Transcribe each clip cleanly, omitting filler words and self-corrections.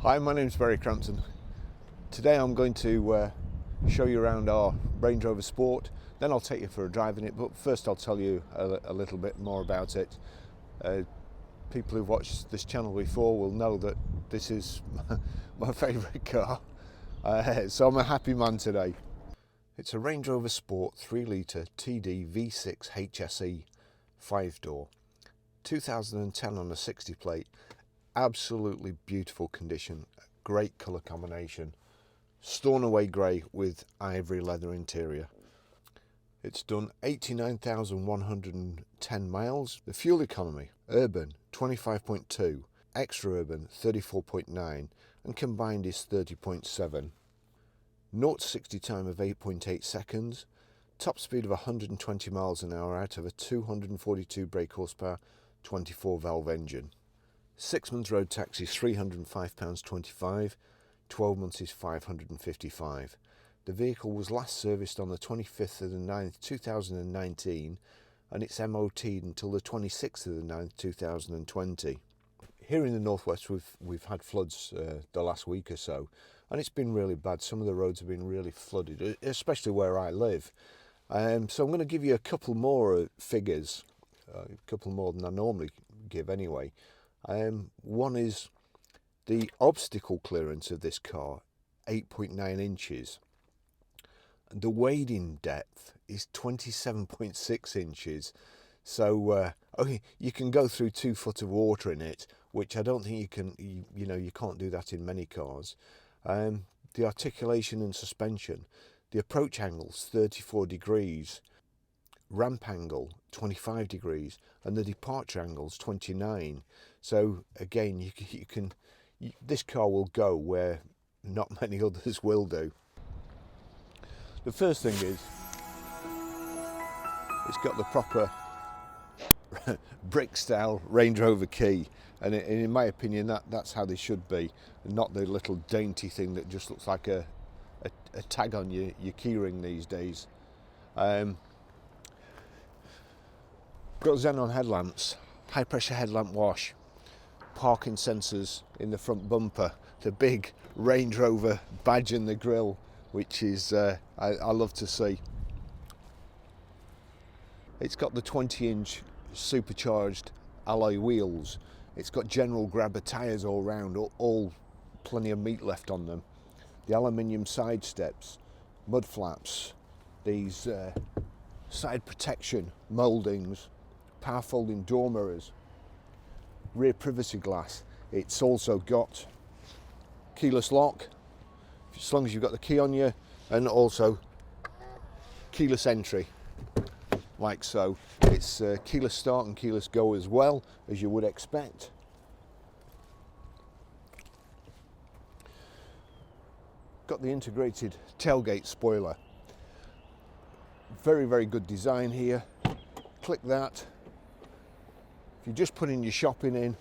Hi, my name's Barry Crampton. Today I'm going to show you around our Range Rover Sport, then I'll take you for a drive in it, but first I'll tell you a little bit more about it. People who've watched this channel before will know that this is my favourite car, so I'm a happy man today. It's a Range Rover Sport 3 litre TD V6 HSE 5-door, 2010 on a 60 plate. Absolutely beautiful condition, great colour combination, Stornoway grey with ivory leather interior. It's done 89,110 miles. The fuel economy, urban 25.2, extra urban 34.9, and combined is 30.7. 0 to 60 time of 8.8 seconds, top speed of 120 miles an hour out of a 242 brake horsepower 24 valve engine. 6 months road tax is £305.25, 12 months is £555. The vehicle was last serviced on the 25th of the 9th 2019 and it's MOT'd until the 26th of the 9th 2020. Here in the northwest we've had floods the last week or so, and it's been really bad. Some of the roads have been really flooded, especially where I live. So I'm going to give you a couple more figures, a couple more than I normally give anyway. One is the obstacle clearance of this car, 8.9 inches. The wading depth is 27.6 inches. So you can go through 2 foot of water in it, which I don't think you can. You can't do that in many cars. The articulation and suspension, the approach angle's 34 degrees. Ramp angle 25 degrees and the departure angle's 29. So again, this car will go where not many others will do. The first thing is it's got the proper brick style Range Rover key, and in my opinion that's how they should be, not the little dainty thing that just looks like a tag on your keyring these days. Got xenon headlamps, high pressure headlamp wash, parking sensors in the front bumper, the big Range Rover badge in the grille, which is I love to see. It's got the 20-inch supercharged alloy wheels. It's got general grabber tyres all round, all plenty of meat left on them. The aluminium side steps, mud flaps, these side protection mouldings, power folding door mirrors, rear privacy glass. It's also got keyless lock, as long as you've got the key on you, and also keyless entry, like so. It's keyless start and keyless go as well, as you would expect. Got the integrated tailgate spoiler. Very, very good design here. Click that. If you're just putting your shopping in,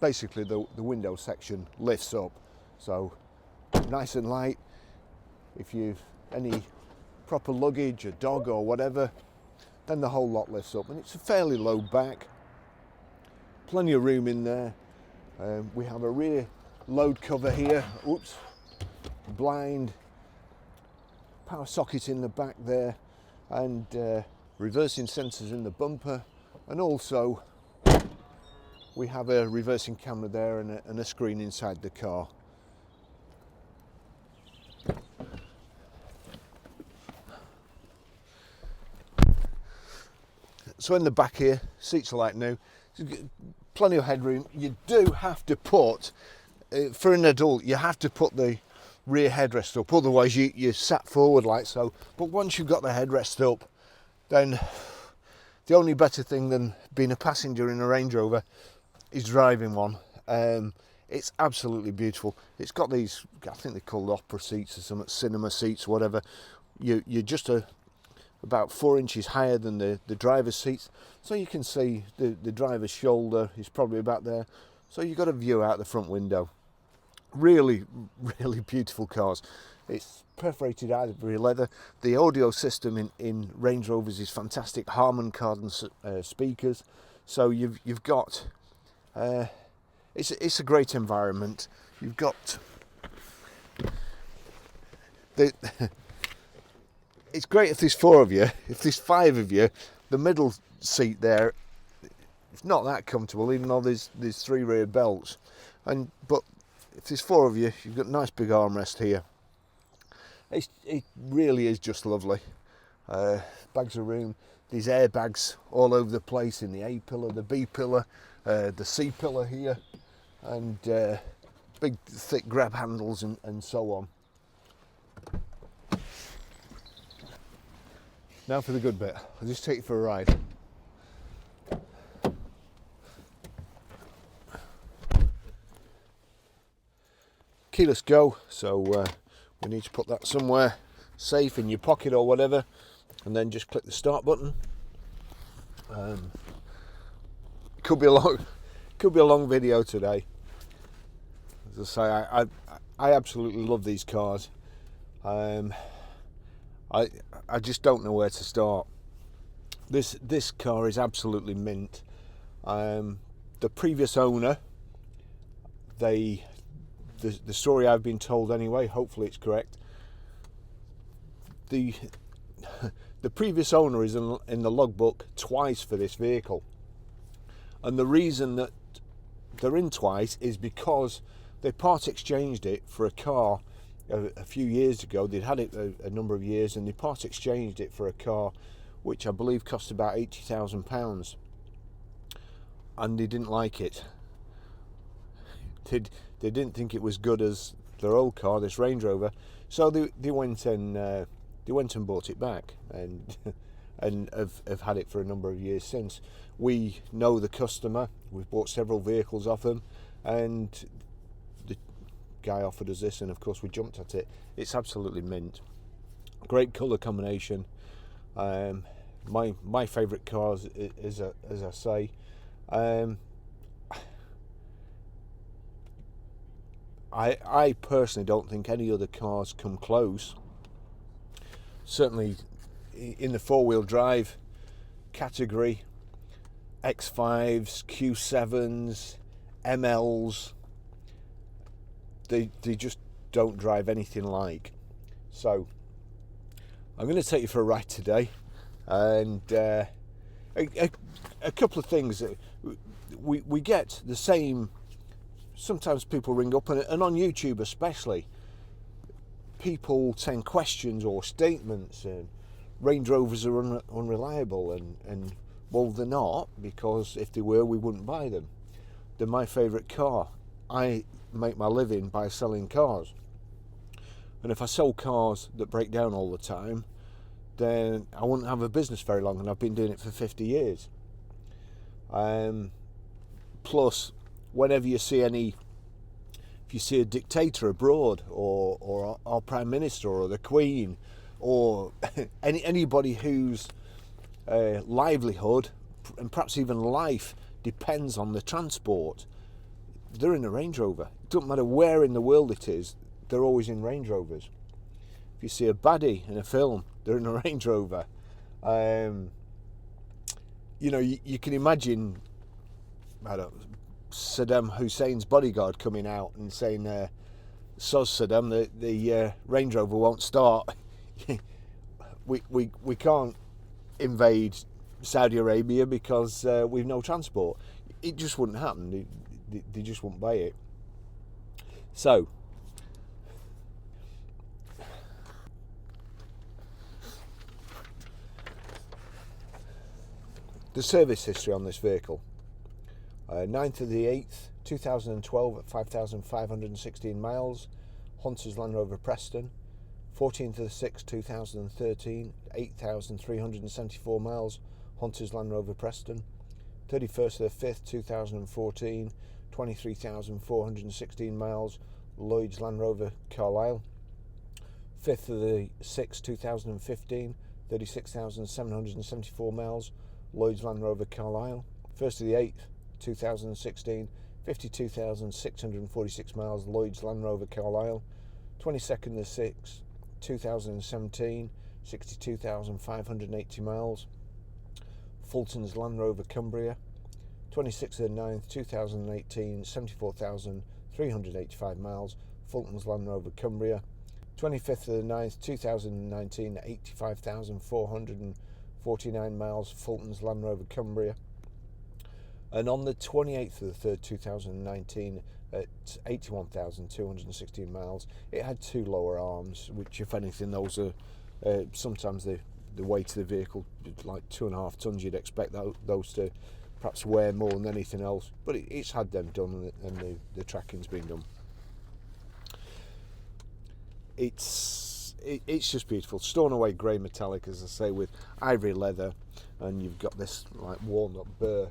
basically the window section lifts up, so nice and light. If you've any proper luggage, a dog or whatever, then the whole lot lifts up, and it's a fairly low back, plenty of room in there. We have a rear load cover here, blind, power socket in the back there, and reversing sensors in the bumper, and also we have a reversing camera there and a screen inside the car. So in the back here, seats are like new, plenty of headroom. You do have to put, for an adult, you have to put the rear headrest up, otherwise you sat forward like so. But once you've got the headrest up, then the only better thing than being a passenger in a Range Rover is driving one. It's absolutely beautiful. It's got these, I think they're called opera seats or something, cinema seats, whatever. You're just about 4 inches higher than the driver's seats, so you can see the driver's shoulder is probably about there, so you've got a view out the front window. Really, really beautiful cars. It's perforated ivory leather. The audio system in Range Rovers is fantastic. Harman Kardon speakers. So you've got It's a great environment. You've got the it's great if there's 4 of you. If there's 5 of you, the middle seat there, it's not that comfortable, even though there's 3 rear belts. But if there's 4 of you, you've got a nice big armrest here. It really is just lovely. Bags of room. There's airbags all over the place in the A pillar, the B pillar, the C pillar here, and big thick grab handles and so on. Now for the good bit. I'll just take you for a ride. Keyless go, so we need to put that somewhere safe in your pocket or whatever, and then just click the start button. Could be a long video today. As I say, I absolutely love these cars. I just don't know where to start. This car is absolutely mint. The previous owner, the story I've been told anyway, hopefully it's correct, the previous owner is in the logbook twice for this vehicle, and the reason that they're in twice is because they part exchanged it for a car a few years ago. They'd had it a number of years, and they part exchanged it for a car which I believe cost about £80,000, and they didn't like it. They didn't think it was good as their old car, this Range Rover, so they went and bought it back, and have had it for a number of years since. We know the customer. We've bought several vehicles off them, and the guy offered us this, and of course we jumped at it. It's absolutely mint. Great colour combination. My favourite cars, as I say. I personally don't think any other cars come close. Certainly in the 4-wheel drive category, X5s, Q7s, MLs, they just don't drive anything like. So I'm going to take you for a ride today, and a couple of things. We get the same. Sometimes people ring up, and on YouTube especially, people send questions or statements, and Range Rovers are unreliable, and well, they're not, because if they were, we wouldn't buy them. They're my favourite car. I make my living by selling cars, and if I sell cars that break down all the time, then I wouldn't have a business very long, and I've been doing it for 50 years. Plus, whenever you see if you see a dictator abroad, or our Prime Minister, or the Queen, or anybody whose livelihood and perhaps even life depends on the transport, they're in a Range Rover. It doesn't matter where in the world it is, they're always in Range Rovers. If you see a baddie in a film, they're in a Range Rover. You can imagine, Saddam Hussein's bodyguard coming out and saying, "Soz Saddam, the Range Rover won't start." we can't invade Saudi Arabia because we've no transport. It just wouldn't happen. They just wouldn't buy it. So, the service history on this vehicle. 9th of the 8th, 2012 at 5,516 miles, Hunter's Land Rover Preston. 14th of the 6th, 2013, 8,374 miles, Hunter's Land Rover Preston. 31st of the 5th, 2014, 23,416 miles, Lloyd's Land Rover Carlisle. 5th of the 6th, 2015, 36,774 miles, Lloyd's Land Rover Carlisle. 1st of the 8th, 2016, 52,646 miles, Lloyd's Land Rover Carlisle. 22nd of the 6th, 2017, 62,580 miles, Fulton's Land Rover Cumbria. 26th of the 9th 2018, 74,385 miles, Fulton's Land Rover Cumbria. 25th of the 9th 2019, 85,449 miles, Fulton's Land Rover Cumbria. And on the 28th of the 3rd 2019, at 81,216 miles, it had two lower arms, which, if anything, those are sometimes the weight of the vehicle, like 2.5 tons, you'd expect those to perhaps weigh more than anything else, but it's had them done, and the tracking's been done. It's just beautiful. Stone away grey metallic, as I say, with ivory leather, and you've got this like walnut burr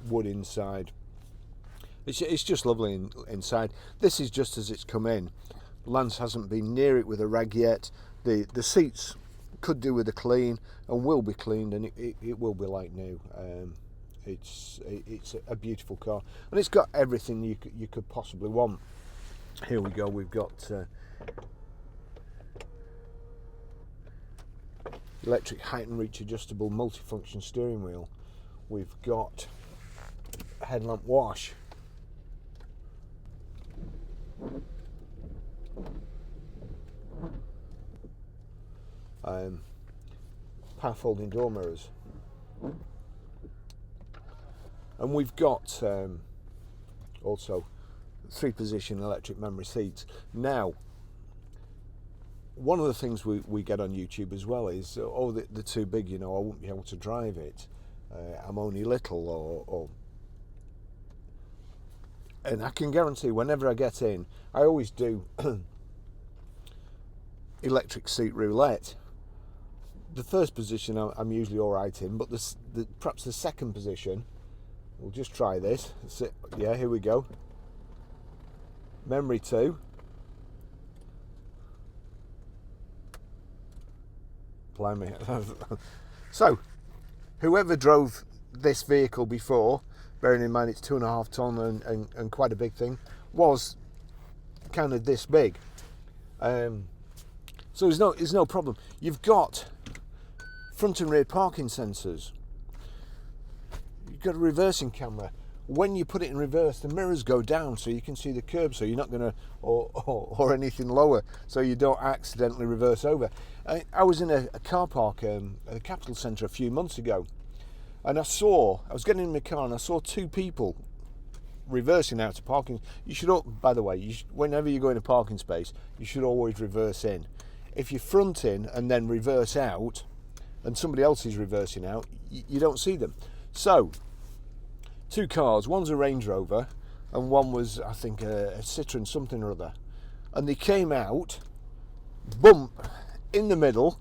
wood inside. It's just lovely inside. This is just as it's come in. Lance hasn't been near it with a rag yet. The seats could do with a clean, and will be cleaned, and it will be like new. It's a beautiful car, and it's got everything you could possibly want. Here we go. We've got electric height and reach adjustable multifunction steering wheel. We've got headlamp wash. Power folding door mirrors, and we've got also 3-position electric memory seats. Now, one of the things we get on YouTube as well is, oh, they're too big, I won't be able to drive it, I'm only little, or and I can guarantee whenever I get in, I always do electric seat roulette. The first position I'm usually all right in, but perhaps the second position, we'll just try this. Yeah, here we go. Memory 2. Blimey. So, whoever drove this vehicle before, bearing in mind it's 2.5 ton and quite a big thing, was kind of this big. So there's no problem. You've got front and rear parking sensors. You've got a reversing camera. When you put it in reverse, the mirrors go down so you can see the curb, so you're not going to, or anything lower, so you don't accidentally reverse over. I was in a car park at the Capital Centre a few months ago, and I was getting in my car and I saw 2 people reversing out of parking. You should, by the way, whenever you go in a parking space, you should always reverse in. If you front in and then reverse out, and somebody else is reversing out, you don't see them. So, 2 cars, one's a Range Rover, and one was, I think, a Citroen something or other. And they came out, bump, in the middle.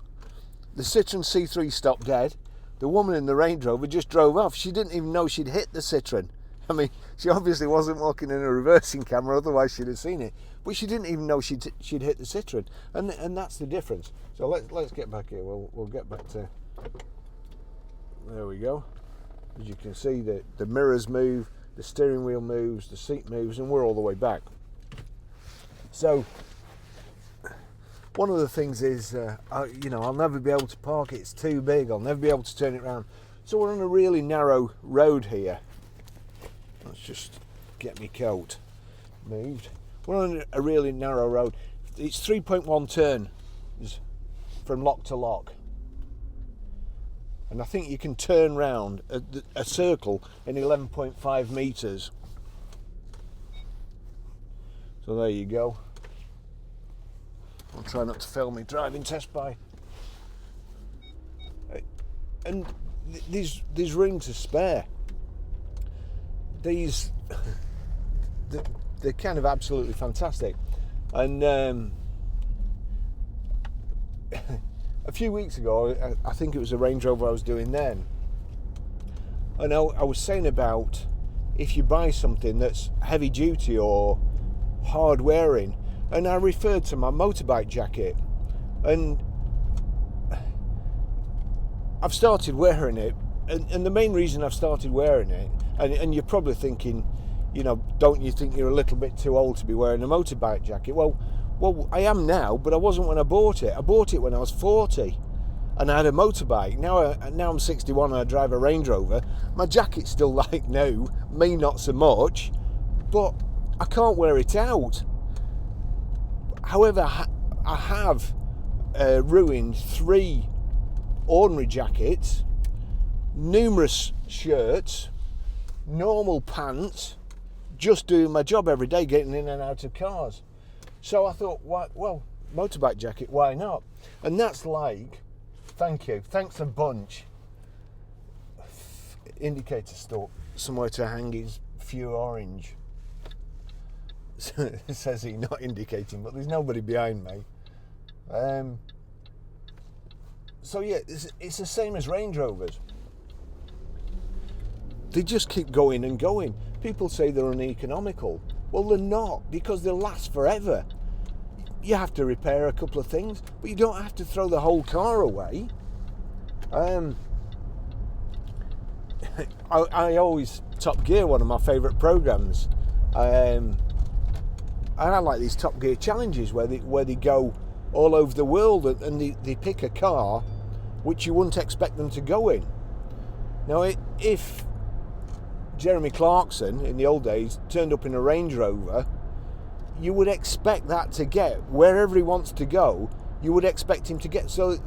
The Citroen C3 stopped dead. The woman in the Range Rover just drove off. She didn't even know she'd hit the Citroen. I mean, she obviously wasn't walking in a reversing camera, otherwise she'd have seen it. But she didn't even know she'd hit the Citroen, and that's the difference. So let's get back here. We'll get back to. There we go. As you can see, the mirrors move, the steering wheel moves, the seat moves, and we're all the way back. So one of the things is, I'll never be able to park it. It's too big. I'll never be able to turn it around. So we're on a really narrow road here. Let's just get my coat moved. We're on a really narrow road. It's 3.1 turns from lock to lock. And I think you can turn round a circle in 11.5 metres. So there you go. I'll try not to fail my driving test by. And there's room to spare. They're kind of absolutely fantastic. And a few weeks ago, I think it was a Range Rover I was doing then, and I was saying about if you buy something that's heavy duty or hard wearing, and I referred to my motorbike jacket, and I've started wearing it, and the main reason I've started wearing it, and you're probably thinking, don't you think you're a little bit too old to be wearing a motorbike jacket? Well, I am now, but I wasn't when I bought it. I bought it when I was 40, and I had a motorbike. Now I'm 61 and I drive a Range Rover, My jacket's still like new, me not so much, but I can't wear it out. However, I have ruined 3 ordinary jackets, numerous shirts, normal pants, just doing my job every day, getting in and out of cars. So I thought, well, motorbike jacket, why not? And that's like, thank you, thanks a bunch. Indicator stuck somewhere to hang his few orange. It says he's not indicating, but there's nobody behind me. So yeah, it's the same as Range Rovers. They just keep going and going. People say they're uneconomical. Well, they're not, because they last forever. You have to repair a couple of things, but you don't have to throw the whole car away. I always Top Gear, one of my favourite programmes. And I like these Top Gear challenges where they go all over the world and they pick a car which you wouldn't expect them to go in. Now, if Jeremy Clarkson in the old days turned up in a Range Rover, you would expect that to get wherever he wants to go. You would expect him to get, so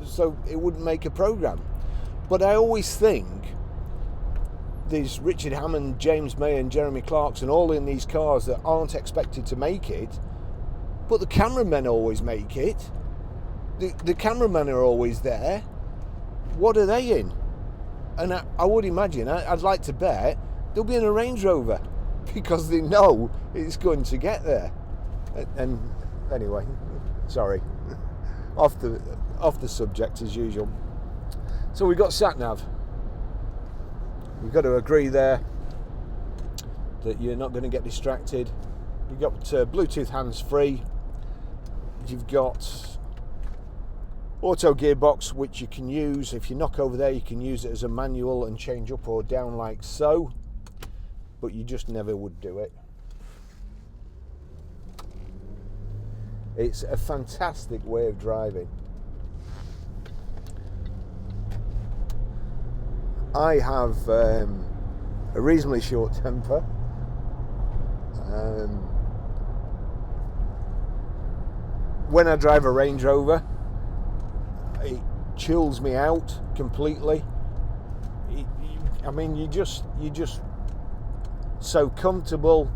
it wouldn't make a programme. But I always think there's Richard Hammond, James May and Jeremy Clarkson all in these cars that aren't expected to make it, but the cameramen always make it. The cameramen are always there. What are they in? And I would imagine, I'd like to bet, they'll be in a Range Rover because they know it's going to get there. And anyway, sorry, off the subject as usual. So we've got Sat-Nav. You've got to agree there that you're not going to get distracted. You've got Bluetooth hands-free. You've got auto gearbox, which you can use. If you knock over there, you can use it as a manual and change up or down like so. But you just never would do it. It's a fantastic way of driving. I have a reasonably short temper. When I drive a Range Rover, it chills me out completely. I mean, you're just so comfortable.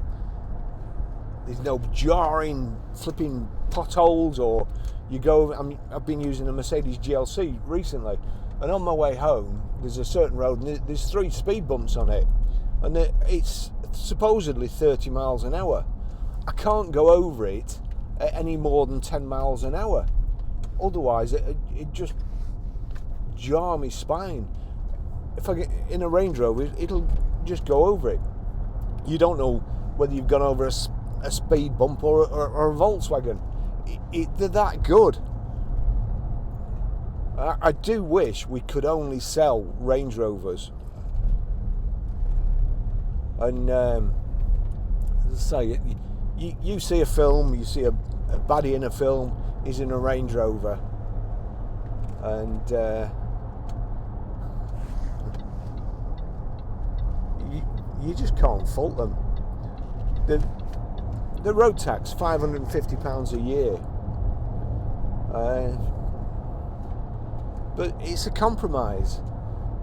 There's no jarring, flipping potholes, or you go. I've been using a Mercedes GLC recently, and on my way home, there's a certain road, and there's 3 speed bumps on it, and it's supposedly 30 miles an hour. I can't go over it at any more than 10 miles an hour. Otherwise, it just jar my spine. If I get in a Range Rover, it'll just go over it. You don't know whether you've gone over a speed bump or a Volkswagen. They're that good. I do wish we could only sell Range Rovers. And as I say, you see a film, you see a baddie in a film, he's in a Range Rover, and you just can't fault them. The road tax, £550 a year. But it's a compromise.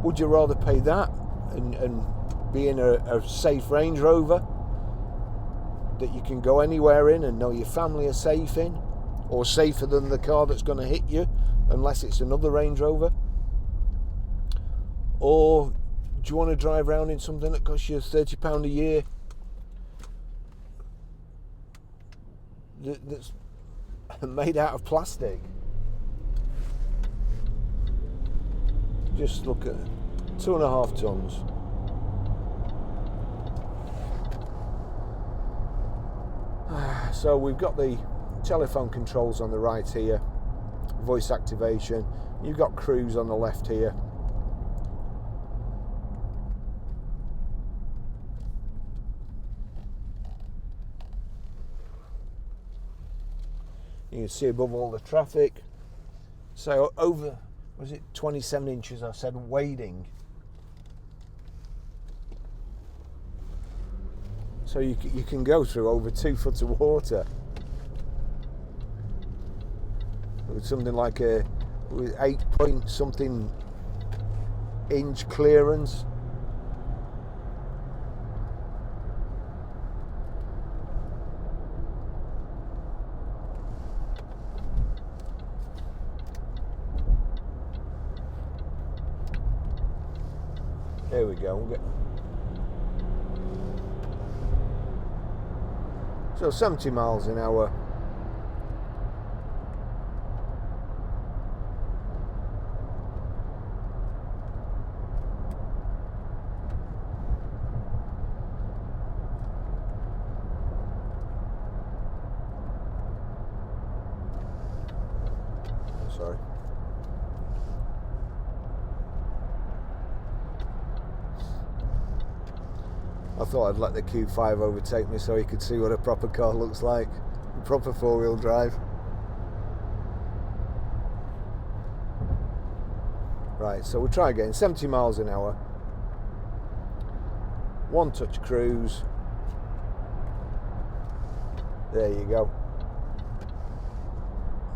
Would you rather pay that and be in a safe Range Rover that you can go anywhere in and know your family are safe in, or safer than the car that's going to hit you unless it's another Range Rover? Or do you want to drive around in something that costs you £30 a year that's made out of plastic? Just look at 2.5 tons. So we've got the telephone controls on the right here, voice activation. You've got cruise on the left here. You can see above all the traffic. So over, was it 27 inches I said wading? So you can go through over 2 foot of water with something like with 8 point something inch clearance. There we go. So 70 miles an hour. Sorry. I thought I'd let the Q5 overtake me so you could see what a proper car looks like. A proper 4-wheel drive. Right, so we'll try again. 70 miles an hour. 1 touch cruise. There you go.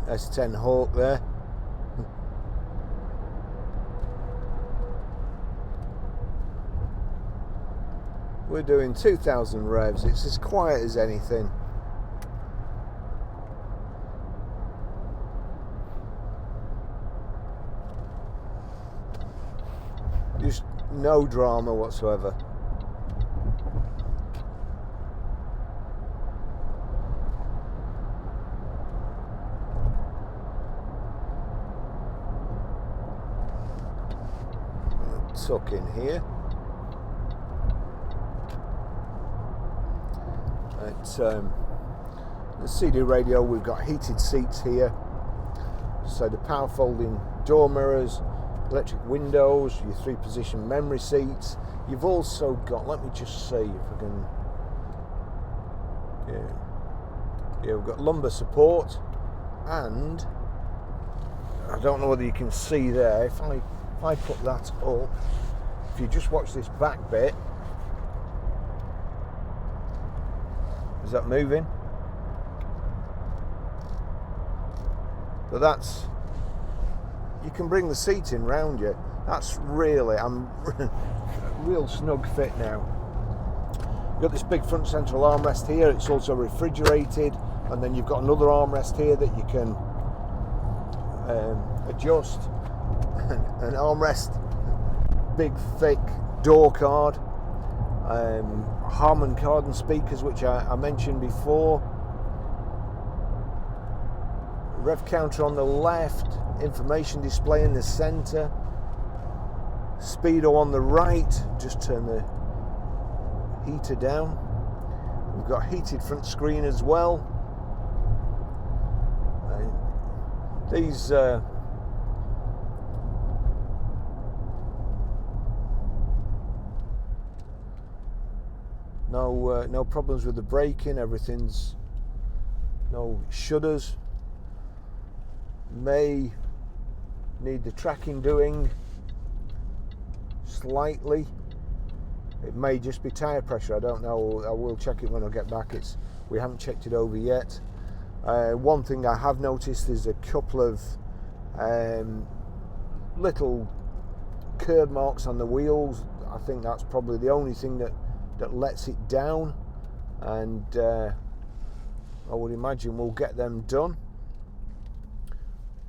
S10 Hawk there. We're doing 2,000 revs. It's as quiet as anything. Just no drama whatsoever. Tuck in here. The CD radio, we've got heated seats here, so the power folding door mirrors, electric windows, your 3-position memory seats. You've also got, let me just see if I can, yeah, we've got lumbar support, and I don't know whether you can see there, if I put that up, if you just watch this back bit. Is that moving? But that's, you can bring the seat in round you. That's really, I'm real snug fit now. You've got this big front central armrest here. It's also refrigerated, and then you've got another armrest here that you can adjust. An armrest, big thick door card. Harman Kardon speakers, which I mentioned before. Rev counter on the left, information display in the center, speedo on the right. Just turn the heater down. We've got heated front screen as well. These no problems with the braking. Everything's, no shudders. May need the tracking doing slightly. It may just be tyre pressure, I don't know. I will check it when I get back. We haven't checked it over yet. One thing I have noticed is a couple of little curb marks on the wheels. I think that's probably the only thing that lets it down, and I would imagine we'll get them done,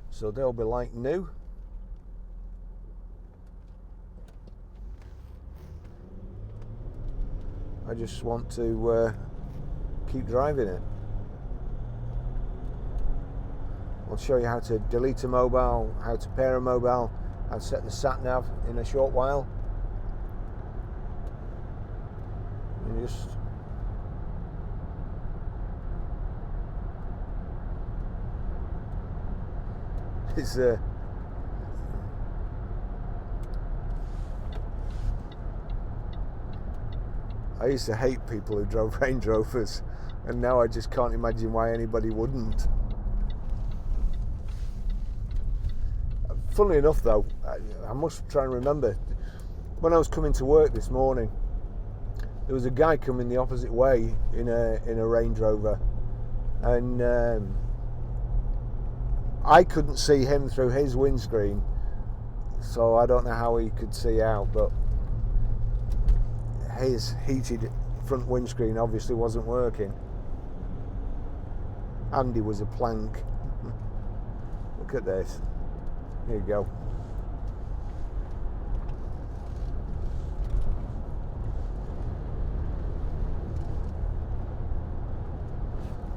so they'll be like new. I just want to keep driving it. I'll show you how to delete a mobile, how to pair a mobile, how to set the Sat-Nav in a short while. And just it's I used to hate people who drove Range Rovers, and now I just can't imagine why anybody wouldn't. Funnily enough though, I must try and remember, when I was coming to work this morning, there was a guy coming the opposite way in a Range Rover, and I couldn't see him through his windscreen, so I don't know how he could see out, but his heated front windscreen obviously wasn't working. Andy was a plank. Look at this. Here you go.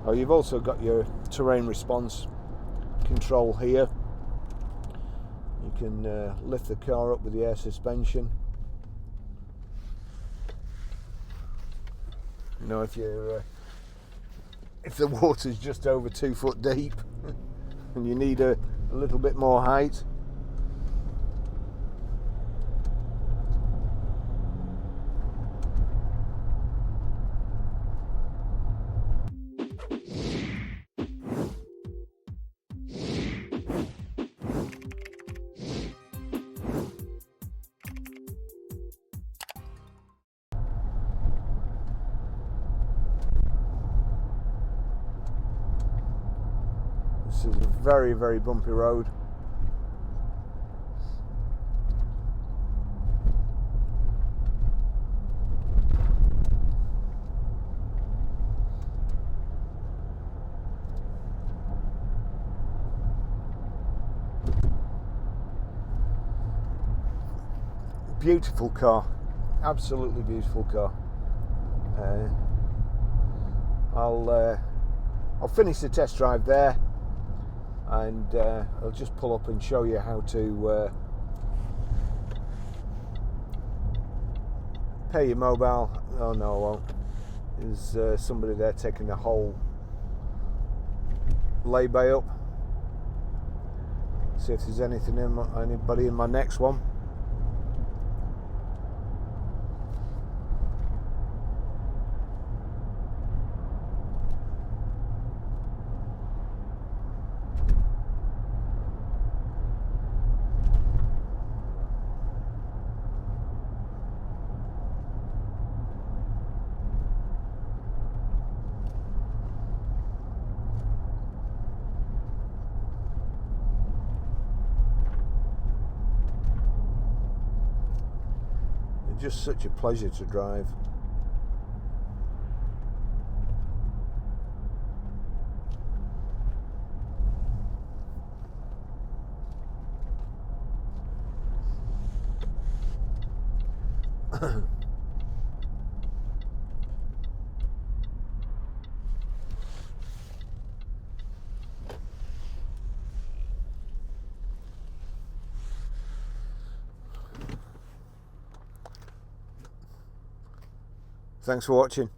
Oh, you've also got your terrain response control here. You can lift the car up with the air suspension. You know, if the water's just over 2 foot deep and you need a little bit more height. This is a very, very bumpy road. Beautiful car, absolutely beautiful car. I'll finish the test drive there, and I'll just pull up and show you how to pay your mobile. Oh no, I won't. There's somebody there taking the whole lay-by up. See if there's anybody in my next one. Just such a pleasure to drive. Thanks for watching.